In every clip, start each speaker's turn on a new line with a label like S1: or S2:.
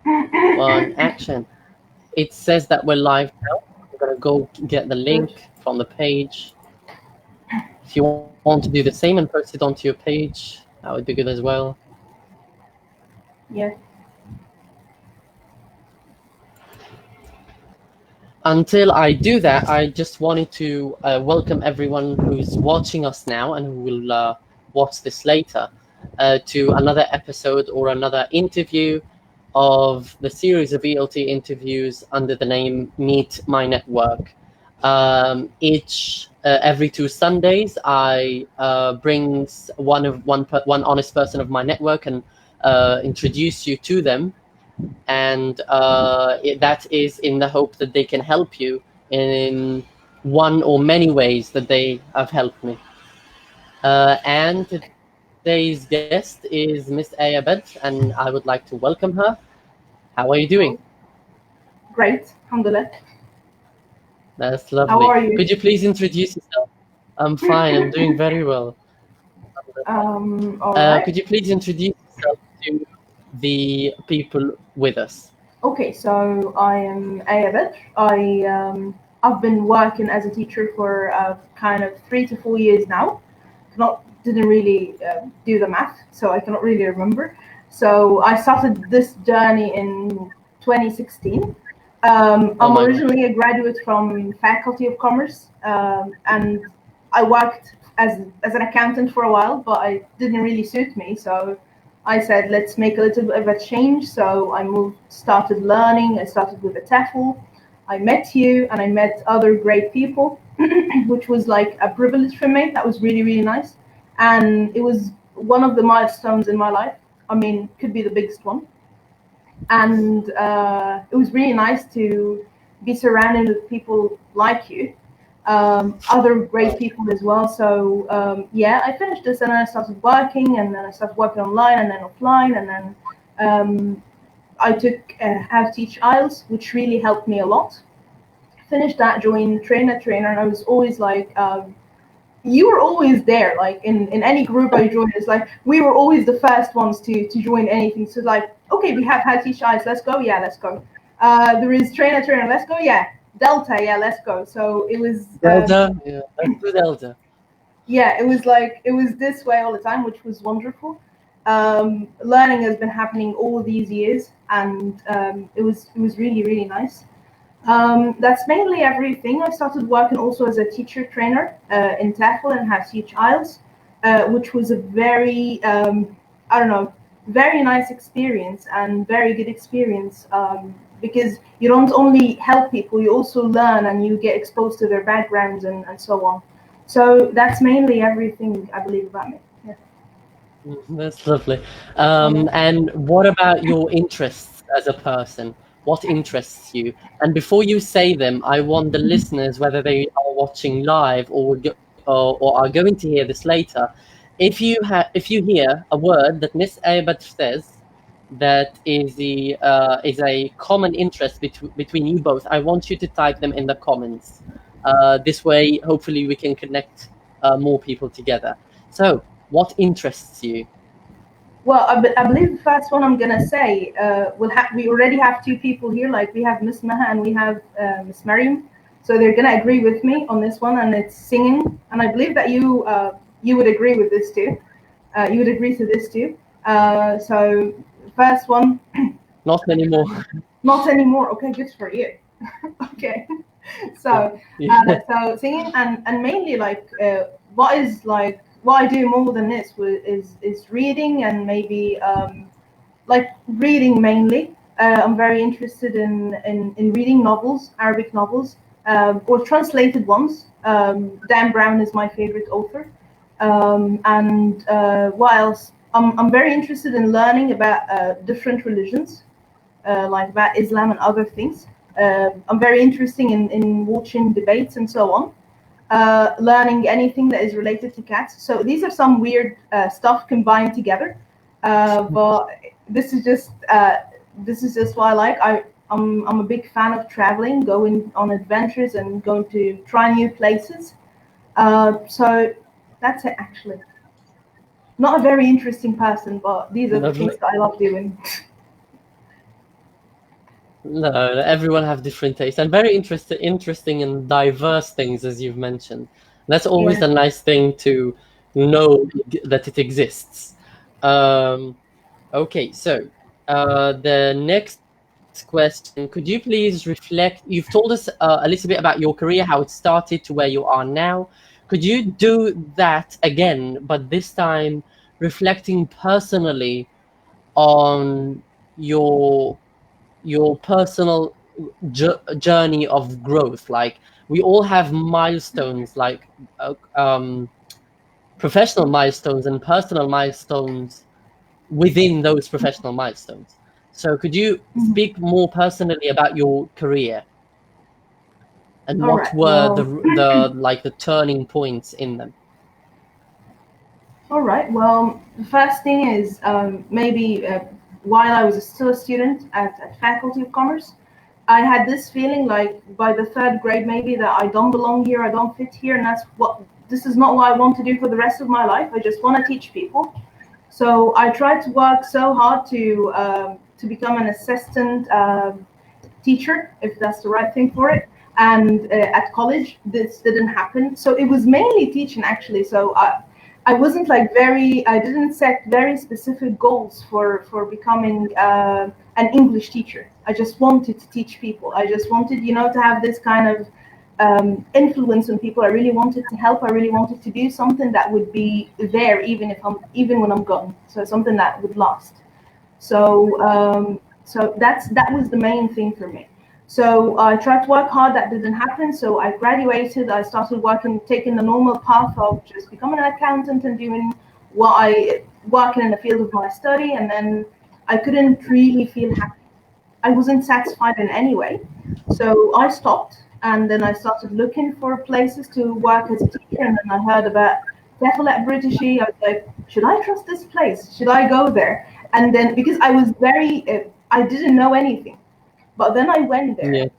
S1: One, action. It says that we're live now. I'm gonna go get the
S2: Good.
S1: link from the page. If you want to do the same and post it onto your page, that would be good as well.
S2: Yeah.
S1: Until I do that, I just wanted to welcome everyone who's watching us now and who will watch this later to another episode or another interview of the series of ELT interviews under the name Meet My Network. Each every 2 Sundays, I brings one honest person of my network and introduce you to them, and that is in the hope that they can help you in one or many ways that they have helped me. And today's guest is Miss Ayabed, and I would like to welcome her. How are you doing?
S2: Hello. Great. Alhamdulillah.
S1: That's
S2: How
S1: lovely.
S2: are you?
S1: Could you please introduce yourself? I'm fine. I'm doing very well.
S2: All right.
S1: Could you please introduce yourself to the people with us?
S2: Okay, so I am Ayabet. I've been working as a teacher for kind of 3 to 4 years now. Not didn't really do the math, so I cannot really remember. So I started this journey in 2016.
S1: Oh
S2: I'm
S1: my God.
S2: originally a graduate from Faculty of Commerce, and I worked as an accountant for a while, but it didn't really suit me. So I said, let's make a little bit of a change. So I started learning. I started with a TEFL. I met you, and I met other great people, which was like a privilege for me. That was really, really nice, and it was one of the milestones in my life. I mean, could be the biggest one, and it was really nice to be surrounded with people like you, other great people as well. So yeah, I finished this and then I started working, and then I started working online and then offline, and then I took How to Teach IELTS, which really helped me a lot. Finished that, joined trainer, and I was always like, you were always there, like in any group I joined. It's like we were always the first ones to join anything. So like, okay, we have How to Teach IELTS, let's go, yeah, let's go. There is trainer, let's go, yeah. Delta, yeah, let's go. So it was
S1: Delta? Yeah, let's do Delta.
S2: yeah, it was this way all the time, which was wonderful. Learning has been happening all these years, and it was really, really nice. That's mainly everything. I started working also as a teacher trainer in TEFL and How to Teach IELTS, which was a very I don't know, very nice experience and very good experience, because you don't only help people, you also learn and you get exposed to their backgrounds and so on. So that's mainly everything I believe about me. Yeah.
S1: That's lovely.
S2: Yeah.
S1: And what about your interests as a person? What interests you? And before you say them, I want the listeners, whether they are watching live or are going to hear this later, if you hear a word that Miss Abat says that is a common interest between you both, I want you to type them in the comments. This way, hopefully, we can connect more people together. So, what interests you?
S2: Well, I believe the first one I'm gonna say, we already have two people here. Like we have Miss Maha and we have Miss Mariam, so they're gonna agree with me on this one, and it's singing. And I believe that you would agree with this too. You would agree to this too. So first one,
S1: Not anymore.
S2: not anymore. Okay, good for you. Okay, so
S1: Yeah.
S2: so singing and mainly like what I do more than this is reading and maybe like reading mainly. I'm very interested in reading novels, Arabic novels, or translated ones. Dan Brown is my favorite author. And what else? I'm very interested in learning about different religions, like about Islam and other things. I'm very interested in watching debates and so on. Learning anything that is related to cats. So these are some weird stuff combined together. But this is just what I like. I'm a big fan of traveling, going on adventures, and going to try new places. So that's it, actually. Not a very interesting person, but these are the
S1: Lovely.
S2: things that I love doing.
S1: No, everyone have different tastes and very interesting and diverse things, as you've mentioned. That's always
S2: Yeah.
S1: a nice thing to know that it exists. Um, okay, so the next question, could you please reflect? You've told us a little bit about your career, how it started to where you are now. Could you do that again, but this time reflecting personally on your personal journey of growth? Like, we all have milestones, like professional milestones and personal milestones within those professional milestones. So could you
S2: Mhm.
S1: speak more personally about your career and
S2: All
S1: what
S2: right.
S1: were
S2: Well,
S1: the turning points in them?
S2: all right. Well, the first thing is maybe while I was still a student at Faculty of Commerce, I had this feeling like by the third grade maybe that I don't belong here, I don't fit here, and this is not what I want to do for the rest of my life. I just want to teach people. So I tried to work so hard to become an assistant teacher, if that's the right thing for it. And at college, this didn't happen. So it was mainly teaching actually. So I wasn't like I didn't set very specific goals for becoming an English teacher. I just wanted to teach people. I just wanted, to have this kind of influence on people. I really wanted to help. I really wanted to do something that would be there even when I'm gone. So something that would last. So that was the main thing for me. So I tried to work hard. That didn't happen. So I graduated. I started taking the normal path of just becoming an accountant and doing working in the field of my study. And then I couldn't really feel happy. I wasn't satisfied in any way. So I stopped, and then I started looking for places to work as a teacher. And then I heard about TEFL at British. I was like, should I trust this place? Should I go there? And then because I was I didn't know anything, but then I went
S1: Yeah,
S2: there,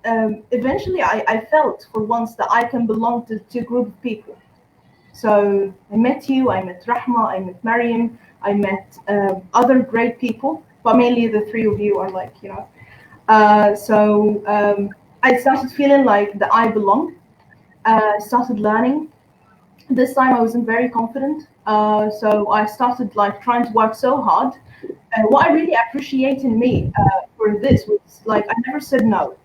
S2: and eventually I felt for once that I can belong to a group of people. So I met you, I met Rahma, I met Mariam, I met other great people, but mainly the three of you are like, I started feeling like that I belonged. Started learning. This time I wasn't very confident, so I started like trying to work so hard. What I really appreciate in me for this was like I never said no.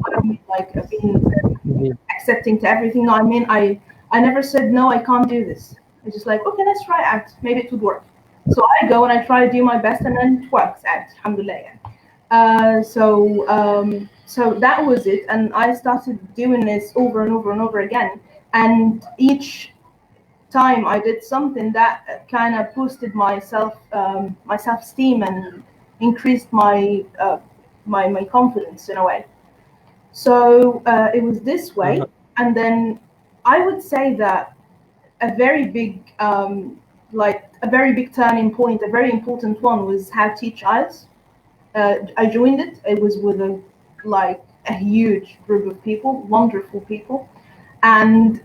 S2: I don't mean like being
S1: yeah,
S2: accepting to everything. No, I mean I never said no. I can't do this. I just like okay, let's try it. Maybe it would work. So I go and I try to do my best, and then it works. Alhamdulillah. Yeah. So that was it, and I started doing this over and over and over again. And each time I did something that kind of boosted my self esteem and increased my confidence in a way. So it was this
S1: uh-huh,
S2: way, and then I would say that a very big a very big turning point, a very important one was how to teach IELTS. I joined it. It was with a huge group of people, wonderful people, and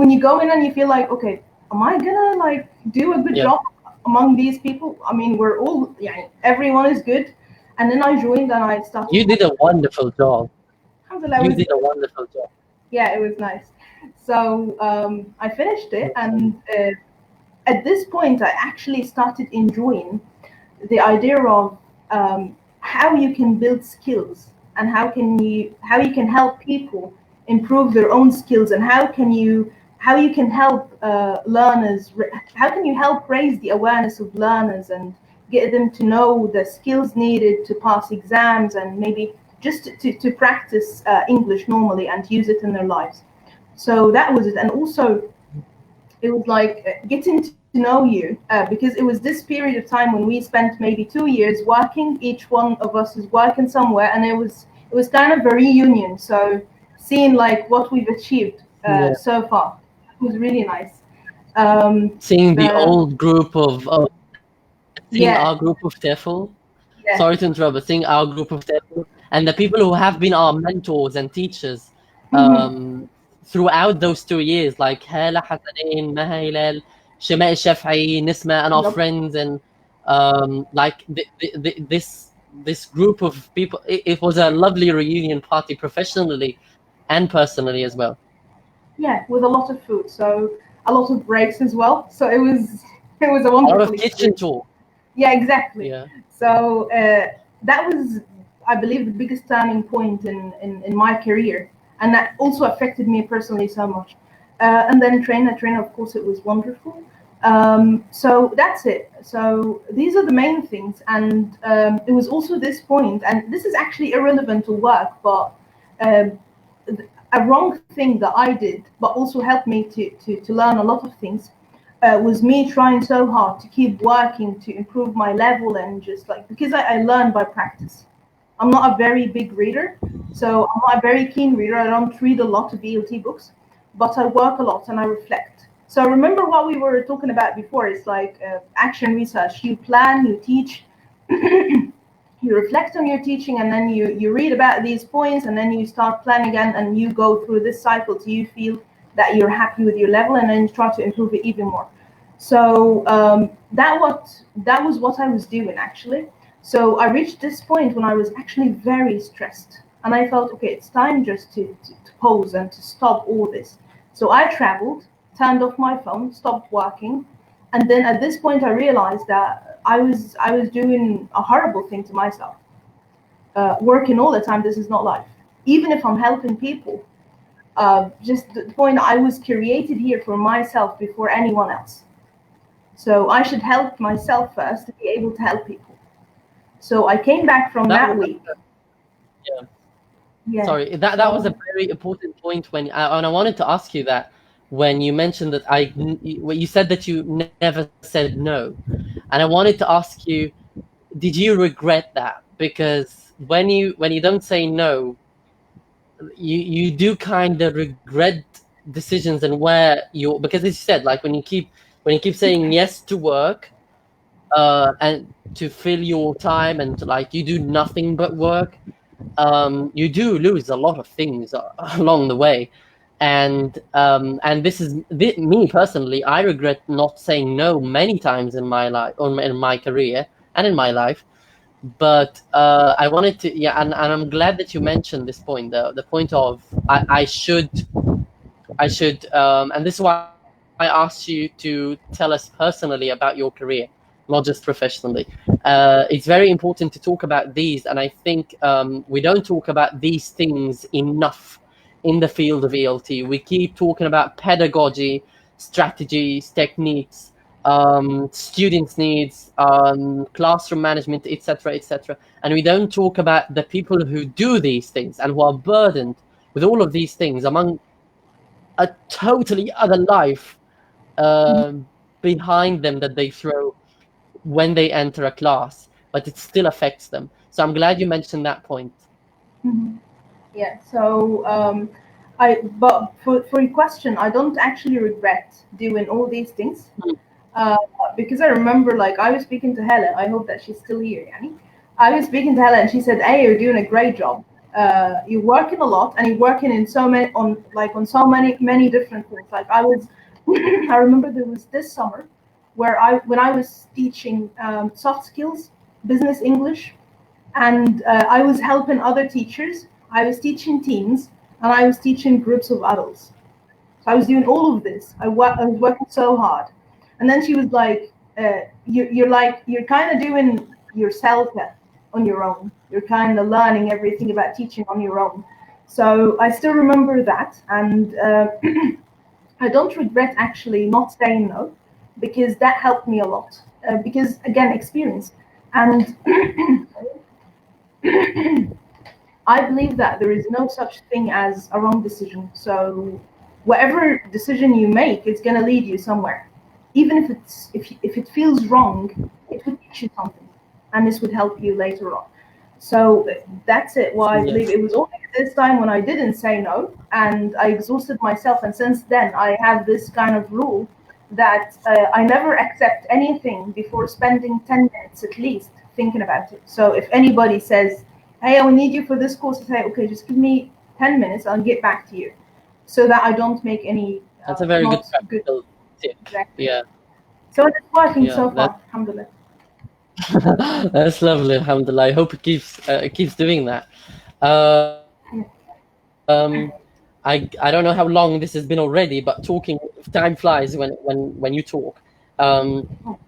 S2: when you go in and you feel like, okay, am I gonna like do a good
S1: yeah.
S2: job among these people? I mean, we're all yeah, everyone is good. And then I joined and I started.
S1: You did a wonderful job.
S2: Alhamdulillah,
S1: You did a wonderful job.
S2: yeah, it was nice. So I finished it, and at this point, I actually started enjoying the idea of how you can build skills and how you can help people improve their own skills, and how you can help learners, how can you help raise the awareness of learners and get them to know the skills needed to pass exams and maybe just to practice English normally and use it in their lives. So that was it. And also it was like getting to know you because it was this period of time when we spent maybe 2 years working. Each one of us is working somewhere, and it was kind of a reunion. So seeing like what we've achieved
S1: Yeah.
S2: so far was really nice.
S1: Seeing the
S2: Uh,
S1: old group of seeing
S2: yeah,
S1: our group of TEFL,
S2: yeah.
S1: sorry to interrupt, but seeing our group of TEFL and the people who have been our mentors and teachers
S2: Mhm.
S1: throughout those 2 years, like Hala Hassanin, Maha Hilal, Shema Shaf'i, Nisma, and our
S2: Yup.
S1: friends, and like this. this group of people. It was a lovely reunion party, professionally and personally as well.
S2: Yeah, with a lot of food, so a lot of breaks as well. So it was a
S1: A lot
S2: wonderful
S1: of kitchen
S2: experience.
S1: talk.
S2: Yeah, exactly.
S1: Yeah.
S2: So that was, I believe, the biggest turning point in my career, and that also affected me personally so much. And then trainer, of course, it was wonderful. So that's it. So these are the main things, and it was also this point, and this is actually irrelevant to work, but um, a wrong thing that I did, but also helped me to learn a lot of things, was me trying so hard to keep working to improve my level, and just like, because I learn by practice. I'm not a very big reader, so I'm not a very keen reader. I don't read a lot of ELT books, but I work a lot and I reflect. So remember what we were talking about before. It's like action research. You plan, you teach, you reflect on your teaching, and then you read about these points, and then you start planning again, and you go through this cycle till you feel that you're happy with your level, and then you try to improve it even more. So that was what I was doing actually. So I reached this point when I was actually very stressed, and I felt, okay, it's time just to pause and to stop all this. So I traveled, turned off my phone, stopped working, and then at this point I realized that I was doing a horrible thing to myself. Working all the time, this is not life. Even if I'm helping people, just the point, I was created here for myself before anyone else. So I should help myself first to be able to help people. So I came back from
S1: That
S2: that
S1: was
S2: week.
S1: yeah.
S2: Yeah.
S1: Sorry, that was a
S2: So
S1: very important point when and I wanted to ask you that when you mentioned that when you said that you never said no, and I wanted to ask you, did you regret that? Because when you don't say no, you do kind of regret decisions and where you, because as you said, like when you keep saying yes to work, and to fill your time, and like you do nothing but work, you do lose a lot of things along the way. And this is me personally. I regret not saying no many times in my life, or in my career, and in my life. But I wanted to, yeah, and I'm glad that you mentioned this point, the point of I should, and this is why I asked you to tell us personally about your career, not just professionally. It's very important to talk about these, and I think we don't talk about these things enough in the field of ELT. We keep talking about pedagogy, strategies, techniques, students' needs, classroom management, etc., etc., and we don't talk about the people who do these things and who are burdened with all of these things, among a totally other life um, behind them that they throw when they enter a class, but it still affects them. So I'm glad you mentioned that point.
S2: mhm. Yeah. So but for your question, I don't actually regret doing all these things.
S1: Mm.
S2: Uh, because I remember, like, I was speaking to Helen. I hope that she's still here, Yani. I was speaking to Helen, and she said, "Hey, you're doing a great job. You're working a lot, and you're working in so many on so many different things." Like I was, I remember there was this summer where when I was teaching soft skills, business English, and I was helping other teachers. I was teaching teens, and I was teaching groups of adults. So I was doing all of this. I was working so hard. And then she was like, you're kind of doing yourself on your own. You're kind of learning everything about teaching on your own." So I still remember that. And I don't regret actually not saying no, because that helped me a lot. Because again, experience. And I believe that there is no such thing as a wrong decision. So whatever decision you make, it's going to lead you somewhere. Even if it feels wrong, it would teach you something, and this would help you later on. So that's it. Why I believe
S1: Yes.
S2: it was only this time when I didn't say no, and I exhausted myself. And since then, I have this kind of rule that I never accept anything before spending 10 minutes at least thinking about it. So if anybody says, "Hey, I will need you for this course," I say, "Okay, just give me 10 minutes. I'll get back to you," so that I don't make any
S1: That's a very good
S2: not good.
S1: practical tip.
S2: Exactly.
S1: Yeah,
S2: So it's working
S1: yeah.
S2: so
S1: That
S2: far. Alhamdulillah.
S1: That's lovely, alhamdulillah. I hope it keeps doing that. I don't know how long this has been already, but talking time flies when you talk.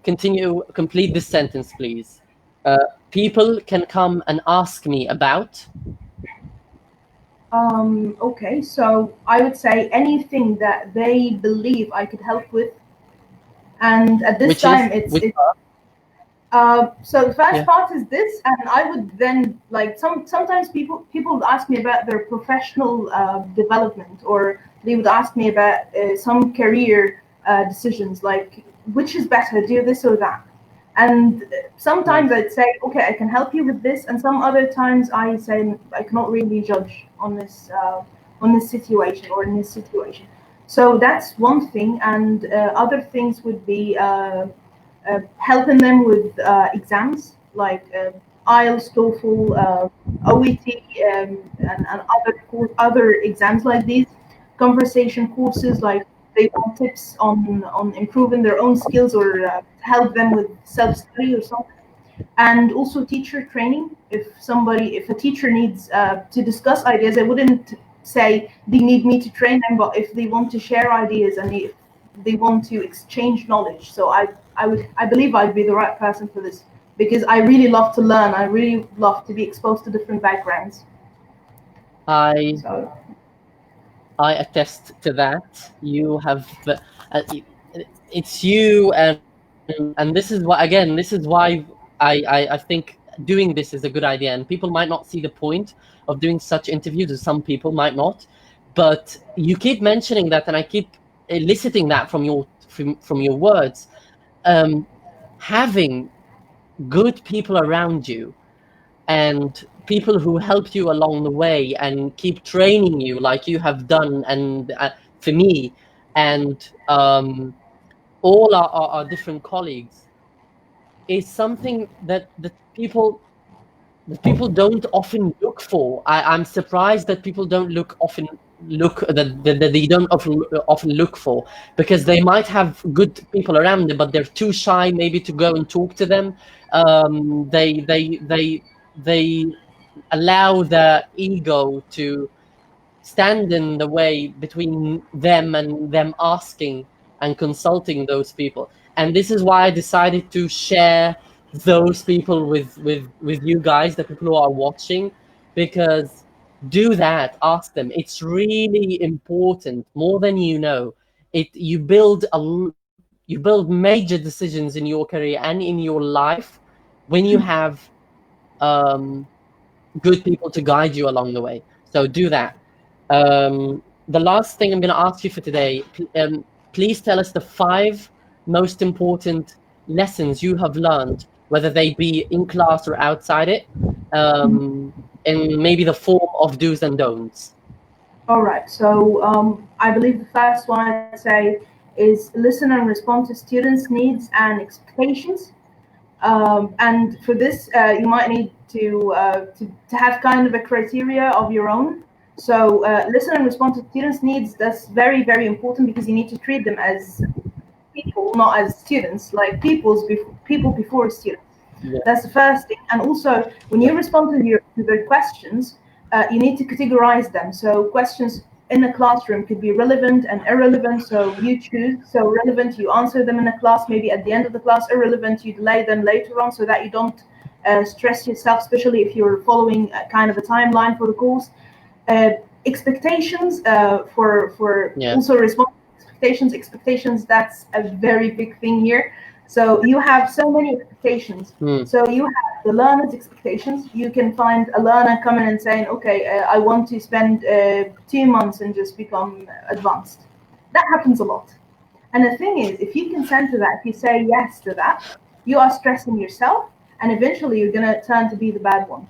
S1: Complete this sentence, please. People can come and ask me about.
S2: Okay, so I would say anything that they believe I could help with, and at this
S1: Which is
S2: time it's
S1: which
S2: it. So the first
S1: Yeah.
S2: part is this, and I would then like sometimes people would ask me about their professional development, or they would ask me about some career decisions, like which is better, do this or that. And sometimes
S1: Nice.
S2: I'd say, okay, I can help you with this, and some other times I say I cannot really judge on this situation or in this situation. So that's one thing, and other things would be helping them with exams like IELTS, TOEFL, OET, and other exams like these. Conversation courses like they want tips on improving their own skills, or help them with self study or something. And also teacher training. If a teacher needs to discuss ideas, I wouldn't say they need me to train them, but if they want to share ideas and if they want to exchange knowledge, so I believe I'd be the right person for this, because I really love to learn. I really love to be exposed to different backgrounds.
S1: I
S2: So
S1: I attest to that. You have it's you, and this is why, again, this is why I think doing this is a good idea. And people might not see the point of doing such interviews, or some people might not, but you keep mentioning that, and I keep eliciting that from your words. Having good people around you, and people who help you along the way and keep training you like you have done, and for me, and all our different colleagues, is something that people don't often look for. I'm surprised that people don't that they don't often look for, because they might have good people around them, but they're too shy maybe to go and talk to them. They allow the ego to stand in the way between them and them asking and consulting those people. And this is why I decided to share those people with you guys, the people who are watching, because do that, ask them. It's really important, more than you know. You build major decisions in your career and in your life when you have um, good people to guide you along the way. So do that. The last thing I'm going to ask you for today, please tell us the 5 most important lessons you have learned, whether they be in class or outside it, in maybe the form of do's and don'ts.
S2: all right, so I believe the first one I'd say is listen and respond to students' needs and expectations. And for this, you might need to have kind of a criteria of your own. So listen and respond to students' needs. That's very, very important, because you need to treat them as people, not as students, like people before students.
S1: Yeah.
S2: That's the first thing. And also, when you respond to their questions, you need to categorize them. So questions in the classroom could be relevant and irrelevant. So you choose. So relevant, you answer them in the class, maybe at the end of the class. Irrelevant, you delay them later on, so that you don't stress yourself, especially if you're following a kind of a timeline for the course. Uh, Expectations for
S1: Yeah.
S2: also respond expectations, that's a very big thing here. So you have so many expectations. So you have the learner's expectations. You can find a learner coming and saying, okay, I want to spend 2 months and just become advanced. That happens a lot. And the thing is, if you consent to that, if you say yes to that, you are stressing yourself, and eventually you're going to turn to be the bad one.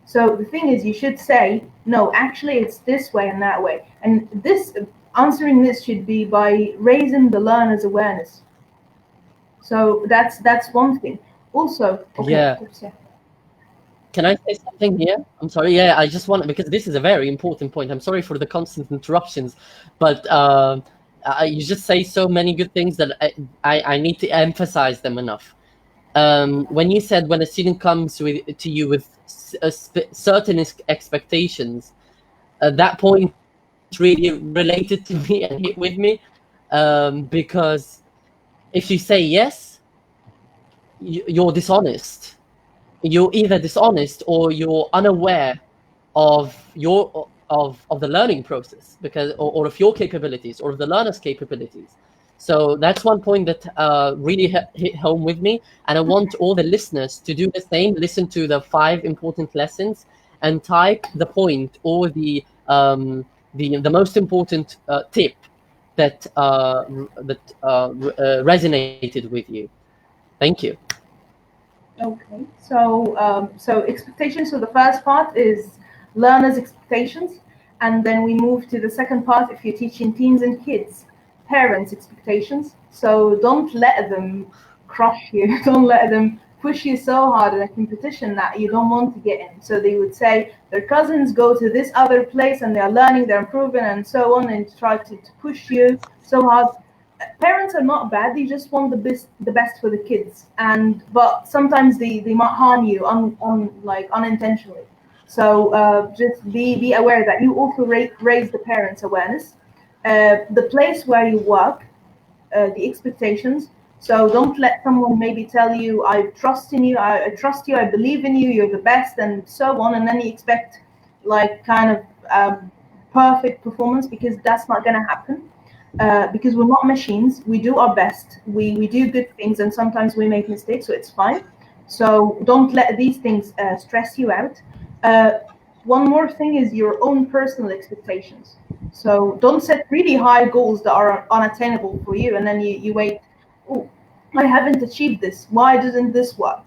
S2: So the thing is, you should say, no, actually, it's this way and that way. And this answering this should be by raising the learner's awareness. So that's one thing. Also, okay,
S1: Yeah.
S2: of course, yeah.
S1: Can I say something here? I'm sorry. Yeah, I just want, because this is a very important point. I'm sorry for the constant interruptions, but you just say so many good things that I need to emphasize them enough. when you said when a student comes to you with certain expectations, that point really related to me and hit with me, because if you say yes, you're dishonest. You're either dishonest or you're unaware of the learning process, because or of your capabilities or of the learner's capabilities. So that's one point that really hit home with me, and I want all the listeners to do the same. Listen to the 5 important lessons and type the point or the most important tip that resonated with you. Thank you.
S2: Okay, so expectations. So the first part is learners' expectations, and then we move to the second part. If you're teaching teens and kids, parents' expectations. So don't let them crush you. Don't let them push you so hard in a competition that you don't want to get in. So they would say their cousins go to this other place and they're learning, they're improving, and so on, and try to push you so hard. Parents are not bad, they just want the best for the kids, but sometimes they might harm you like unintentionally. So just be aware that you also raise the parents awareness, the place where you work, the expectations. So don't let someone maybe tell you, I trust in you, I trust you, I believe in you, you're the best, and so on, and then you expect like kind of perfect performance, because that's not going to happen. Because we're not machines, we do our best, we do good things, and sometimes we make mistakes, so it's fine. So don't let these things stress you out. One more thing is your own personal expectations. So don't set really high goals that are unattainable for you, and then you wait. Oh, I haven't achieved this. Why doesn't this work?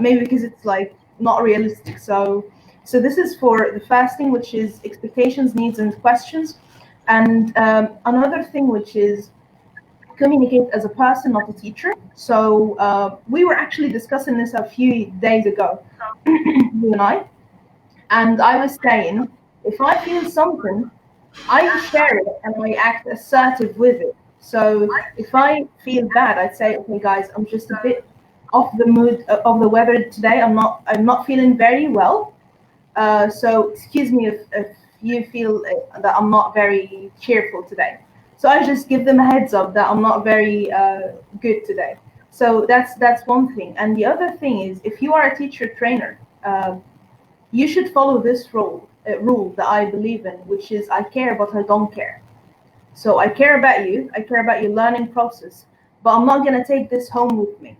S2: Maybe because it's like not realistic. So this is for the first thing, which is expectations, needs, and questions. And another thing, which is communicate as a person, not a teacher. So we were actually discussing this a few days ago, you and I was saying, if I feel something, I share it and I act assertive with it. So if I feel bad, I'd say, okay, guys, I'm just a bit off the mood of the weather today. I'm not feeling very well. So excuse me if you feel that I'm not very cheerful today. So I just give them a heads up that I'm not very good today. So that's one thing. And the other thing is, if you are a teacher trainer, you should follow this rule that I believe in, which is I care but I don't care. So I care about you, I care about your learning process, but I'm not gonna take this home with me.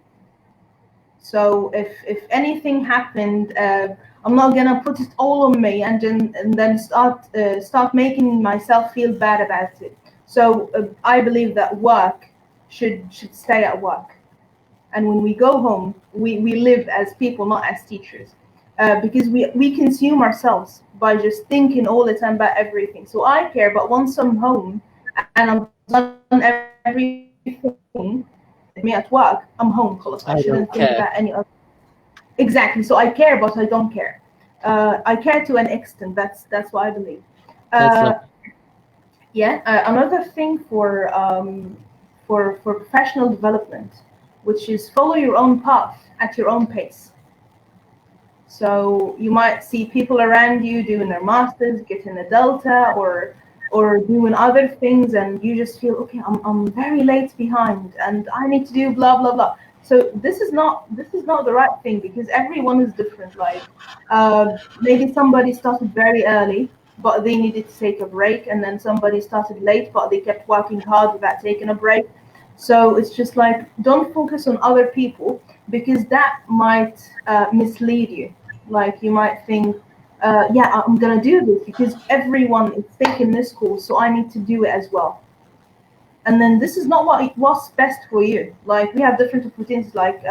S2: So if anything happened, I'm not gonna put it all on me and then start making myself feel bad about it. So I believe that work should stay at work, and when we go home, we live as people, not as teachers, because we consume ourselves by just thinking all the time about everything. So I care, but once I'm home and I'm done everything me at work, I'm home. خلاص. I
S1: I don't
S2: shouldn't think
S1: care.
S2: about any other. Exactly. So I care, but I don't care. I care to an extent. That's what I believe.
S1: That's not.
S2: Yeah. Another thing for professional development, which is follow your own path at your own pace. So you might see people around you doing their masters, getting a delta, or doing other things, and you just feel, okay, I'm very late behind, and I need to do blah blah blah. So this is not the right thing, because everyone is different. Like maybe somebody started very early, but they needed to take a break, and then somebody started late, but they kept working hard without taking a break. So it's just like, don't focus on other people, because that might mislead you. Like you might think, yeah, I'm gonna do this because everyone is taking this course, so I need to do it as well. And then this is not what's best for you. Like we have different opportunities, like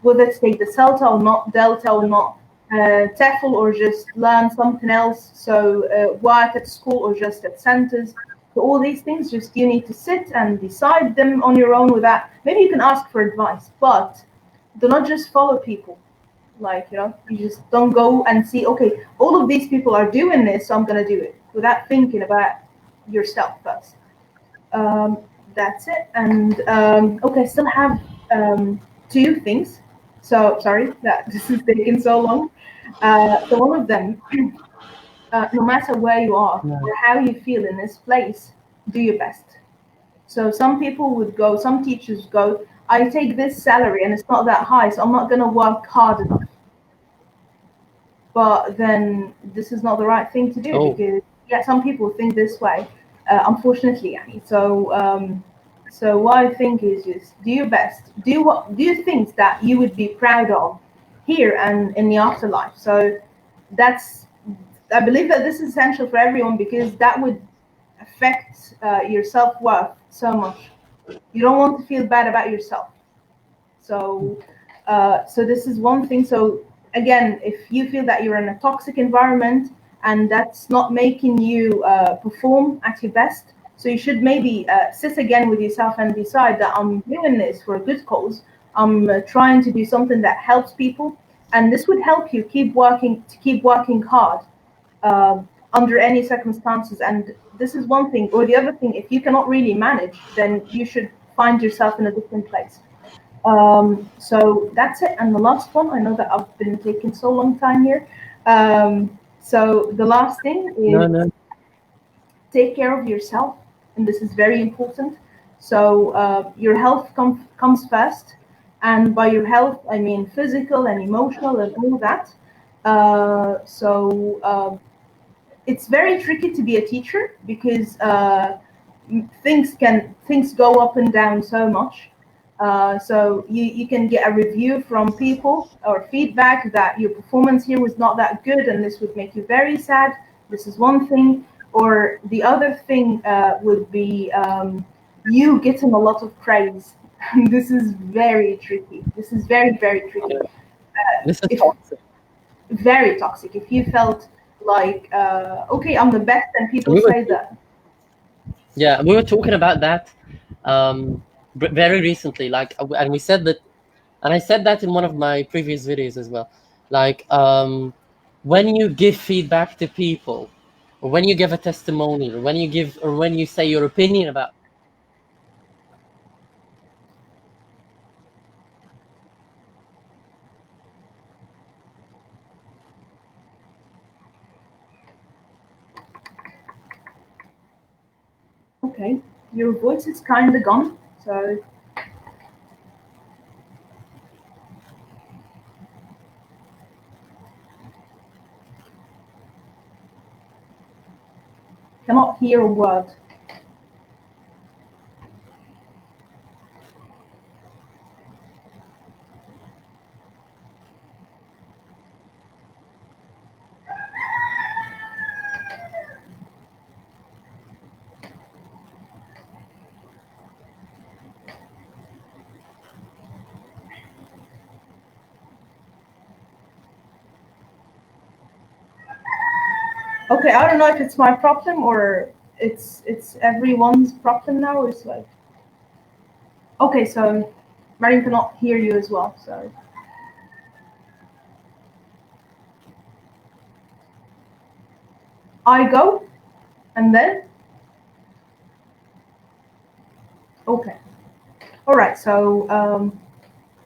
S2: whether to take the CELTA or not, Delta or not, TEFL or just learn something else. So work at school or just at centers. So all these things, just you need to sit and decide them on your own. Without, maybe you can ask for advice, but do not just follow people. Like, you just don't go and see, okay, all of these people are doing this, so I'm going to do it, without thinking about yourself first. That's it. And okay, I still have 2 things. So sorry that this is taking so long. So one of them, no matter where you are or how you feel in this place, do your best. So some people would go, some teachers go, I take this salary and it's not that high, so I'm not going to work hard enough. But then this is not the right thing to do,
S1: Oh,
S2: because yeah, some people think this way, unfortunately. Yani. So what I think is just do your best, do things that you would be proud of here and in the afterlife. So that's, I believe that this is essential for everyone, because that would affect your self-worth so much. You don't want to feel bad about yourself. So this is one thing. So again, if you feel that you're in a toxic environment and that's not making you perform at your best, so you should maybe sit again with yourself and decide that I'm doing this for a good cause. I'm trying to do something that helps people, and this would help you keep working hard uh, under any circumstances. And this is one thing. Or the other thing, if you cannot really manage, then you should find yourself in a different place. So that's it. And the last one, I know that I've been taking so long time here. So the last thing
S1: no,
S2: is
S1: no.
S2: take care of yourself, and this is very important. So your health comes first, and by your health I mean physical and emotional and all that. It's very tricky to be a teacher, because things go up and down so much. So you can get a review from people or feedback that your performance here was not that good, and this would make you very sad. This is one thing. Or the other thing would be you getting a lot of praise. This is very tricky. This is very, very tricky.
S1: Yeah. This is
S2: If
S1: toxic.
S2: very toxic. If you felt like, okay, I'm the best, and people
S1: We were,
S2: say that.
S1: yeah, we were talking about that very recently. Like, and we said that, and I said that in one of my previous videos as well. Like, when you give feedback to people, or when you give a testimonial, or when you say your opinion about.
S2: Okay, your voice is kind of gone, so cannot hear a word. Okay, I don't know if it's my problem or it's everyone's problem now. It's like, okay, so Mariam cannot hear you as well. So I go, and then okay, all right. So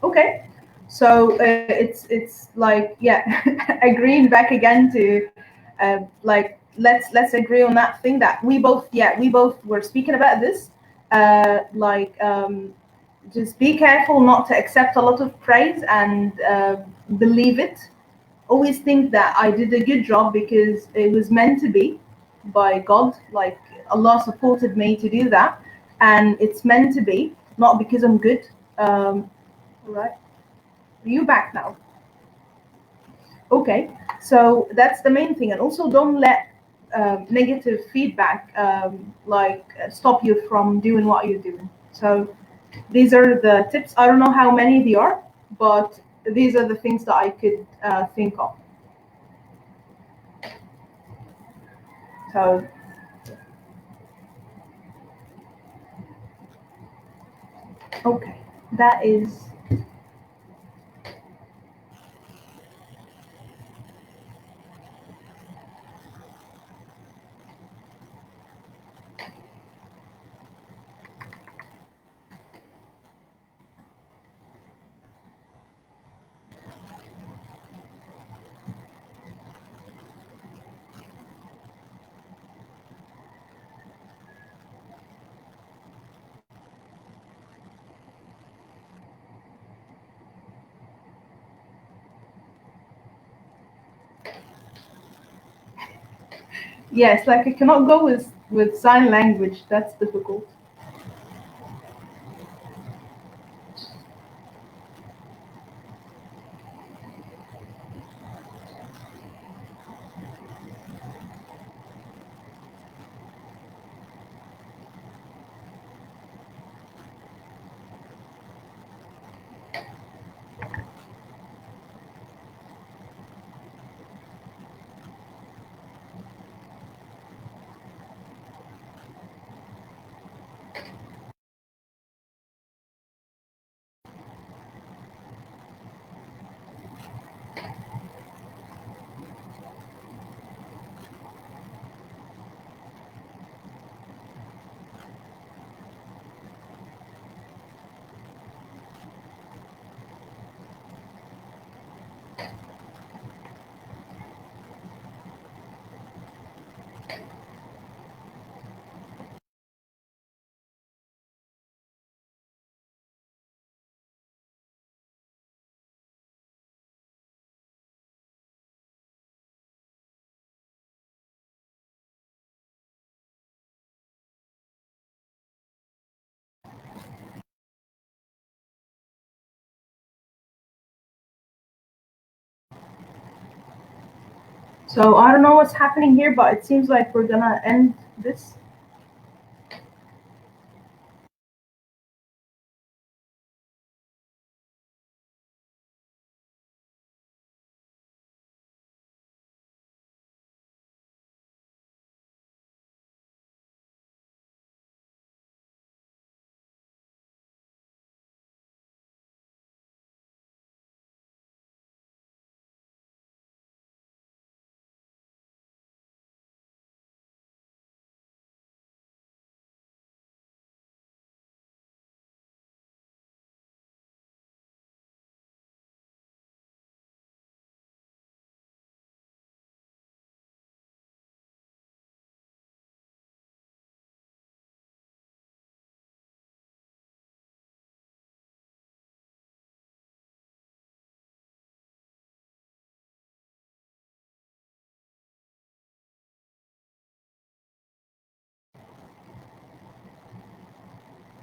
S2: okay, so it's like, yeah, agreeing back again to like, let's agree on that thing that we both were speaking about this. Like, just be careful not to accept a lot of praise, and believe it. Always think that I did a good job because it was meant to be by God. Like, Allah supported me to do that, and it's meant to be, not because I'm good. Right? Are you back now? Okay, so that's the main thing. And also, don't let negative feedback stop you from doing what you're doing. So these are the tips. I don't know how many they are, but these are the things that I could think of. So okay, that is Yes, like I cannot go with sign language. That's difficult. So I don't know what's happening here, but it seems like we're gonna end this.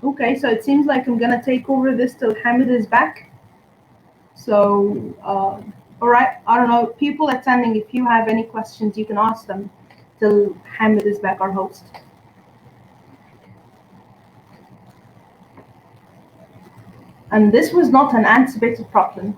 S2: Okay, so it seems like I'm gonna take over this till Hamid is back. So, all right, I don't know, people attending, if you have any questions, you can ask them till Hamid is back, our host. And this was not an anticipated problem.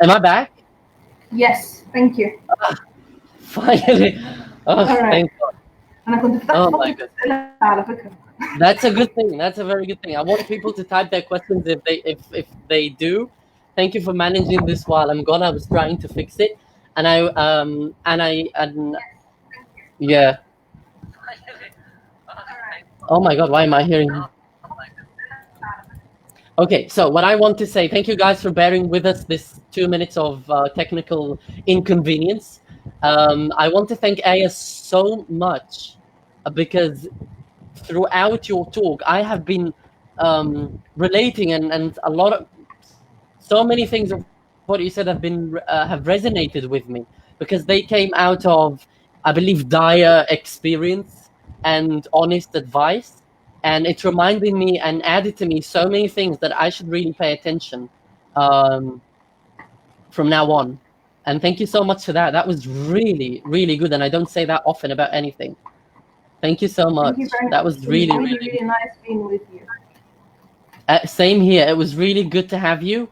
S1: Am I back?
S2: Yes, thank you.
S1: Finally. Oh,
S2: All right.
S1: thank God.
S2: أنا كنت فتحت
S1: Oh
S2: فقرة
S1: my God.
S2: أسئلة على فكرة.
S1: That's a good thing. That's a very good thing. I want people to type their questions if they do. Thank you for managing this while I'm gone. I was trying to fix it, and yeah. Oh my God, why am I hearing? Okay, so what I want to say, thank you guys for bearing with us this 2 minutes of technical inconvenience. I want to thank Aya so much because throughout your talk, I have been relating and a lot of so many things of what you said have resonated with me because they came out of, I believe, dire experience and honest advice, and it reminded me and added to me so many things that I should really pay attention um, from now on. And thank you so much for that. That was really, really good, and I don't say that often about anything. Thank you so
S2: Thank you
S1: much.
S2: very
S1: That
S2: much.
S1: was
S2: It was
S1: really,
S2: really,
S1: really
S2: really nice being with you.
S1: same here. It was really good to have you,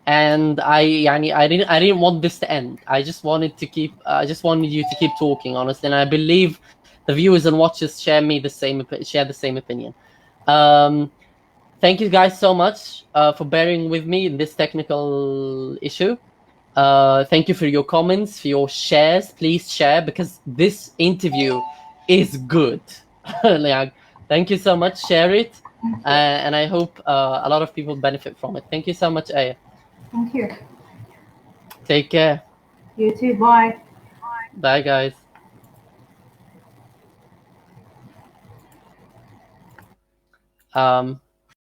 S1: and I didn't want this to end. I just wanted you to keep talking, honestly, and I believe the viewers and watchers share the same opinion. Um, Thank you guys so much for bearing with me in this technical issue. Thank you for your comments, for your shares. Please share because this interview is good. Like, thank you so much. Share it. and I hope a lot of people benefit from it. Thank you so much, Aya.
S2: Thank you.
S1: Take care.
S2: You too. Bye.
S1: Bye, guys. Um,